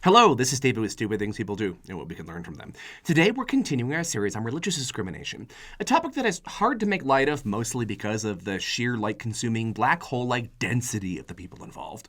Hello, this is David with Stupid Things People Do and what we can learn from them. Today we're continuing our series on religious discrimination, a topic that is hard to make light of mostly because of the sheer light-consuming black hole-like density of the people involved.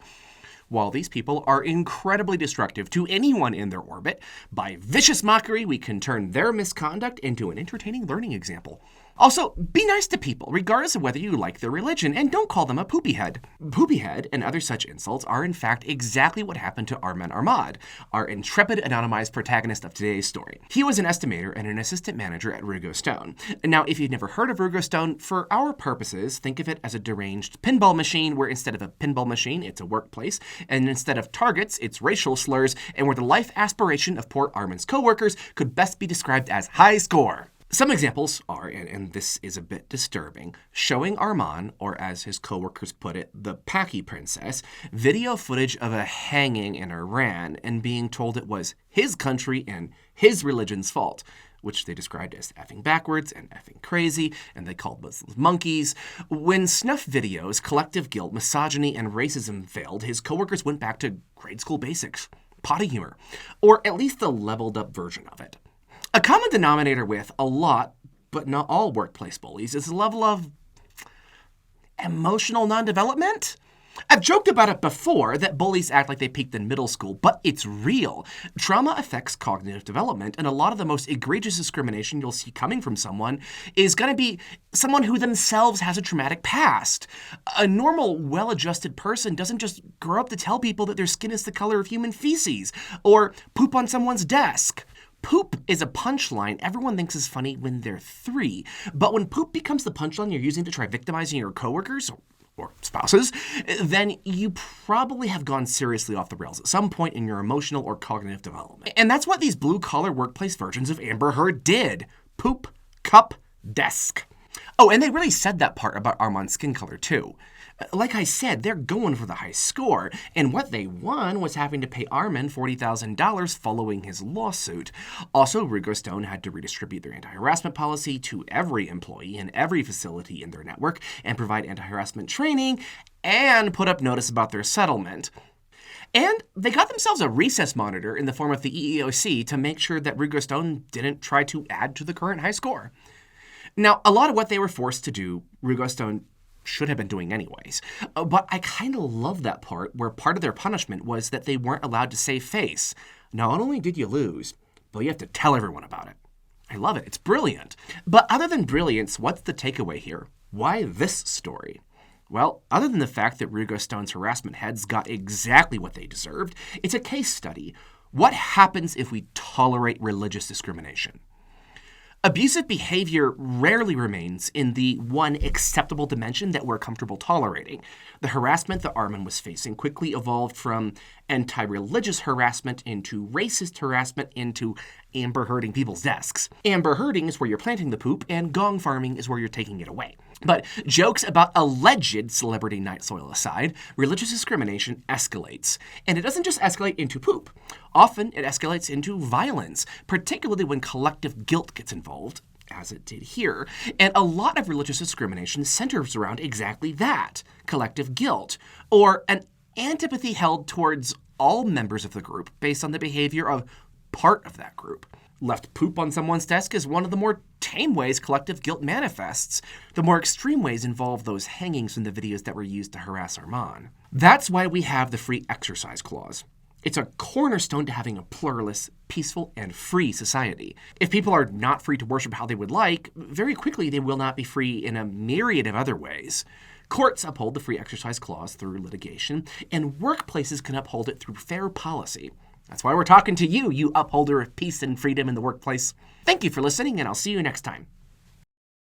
While these people are incredibly destructive to anyone in their orbit, by vicious mockery we can turn their misconduct into an entertaining learning example. Also, be nice to people, regardless of whether you like their religion, and don't call them a poopy head. Poopy head and other such insults are in fact exactly what happened to Arman Ahmad, our intrepid anonymized protagonist of today's story. He was an estimator and an assistant manager at Rugo Stone. Now, if you've never heard of Rugo Stone, for our purposes, think of it as a deranged pinball machine where instead of a pinball machine, it's a workplace, and instead of targets, it's racial slurs, and where the life aspiration of poor Arman's coworkers could best be described as high score. Some examples are, and this is a bit disturbing, showing Arman, or as his coworkers put it, the Paki princess, video footage of a hanging in Iran and being told it was his country and his religion's fault, which they described as effing backwards and effing crazy, and they called Muslims monkeys. When snuff videos, collective guilt, misogyny, and racism failed, his coworkers went back to grade school basics, potty humor, or at least the leveled up version of it. A common denominator with a lot, but not all workplace bullies is the level of emotional non-development. I've joked about it before that bullies act like they peaked in middle school, but it's real. Trauma affects cognitive development, and a lot of the most egregious discrimination you'll see coming from someone is going to be someone who themselves has a traumatic past. A normal, well-adjusted person doesn't just grow up to tell people that their skin is the color of human feces, or poop on someone's desk. Poop is a punchline everyone thinks is funny when they're 3, but when poop becomes the punchline you're using to try victimizing your coworkers or spouses, then you probably have gone seriously off the rails at some point in your emotional or cognitive development. And that's what these blue-collar workplace versions of Amber Heard did. Poop, cup, desk. Oh, and they really said that part about Arman's skin color, too. Like I said, they're going for the high score, and what they won was having to pay Arman $40,000 following his lawsuit. Also, Rugo Stone had to redistribute their anti-harassment policy to every employee in every facility in their network and provide anti-harassment training and put up notice about their settlement. And they got themselves a recess monitor in the form of the EEOC to make sure that Rugo Stone didn't try to add to the current high score. Now, a lot of what they were forced to do, Rugo Stone should have been doing anyways. But I kind of love that part where part of their punishment was that they weren't allowed to save face. Not only did you lose, but you have to tell everyone about it. I love it. It's brilliant. But other than brilliance, what's the takeaway here? Why this story? Well, other than the fact that Rugo Stone's harassment heads got exactly what they deserved, it's a case study. What happens if we tolerate religious discrimination? Abusive behavior rarely remains in the one acceptable dimension that we're comfortable tolerating. The harassment that Arman was facing quickly evolved from anti-religious harassment into racist harassment into Amber Herding people's desks. Amber Herding is where you're planting the poop, and Gong farming is where you're taking it away. But jokes about alleged celebrity night soil aside, religious discrimination escalates. And it doesn't just escalate into poop. Often it escalates into violence, particularly when collective guilt gets involved, as it did here. And a lot of religious discrimination centers around exactly that, collective guilt, or an antipathy held towards all members of the group based on the behavior of part of that group. Left poop on someone's desk is one of the more tame ways collective guilt manifests. The more extreme ways involve those hangings in the videos that were used to harass Arman. That's why we have the free exercise clause. It's a cornerstone to having a pluralist, peaceful, and free society. If people are not free to worship how they would like, very quickly they will not be free in a myriad of other ways. Courts uphold the free exercise clause through litigation, and workplaces can uphold it through fair policy. That's why we're talking to you, you upholder of peace and freedom in the workplace. Thank you for listening, and I'll see you next time.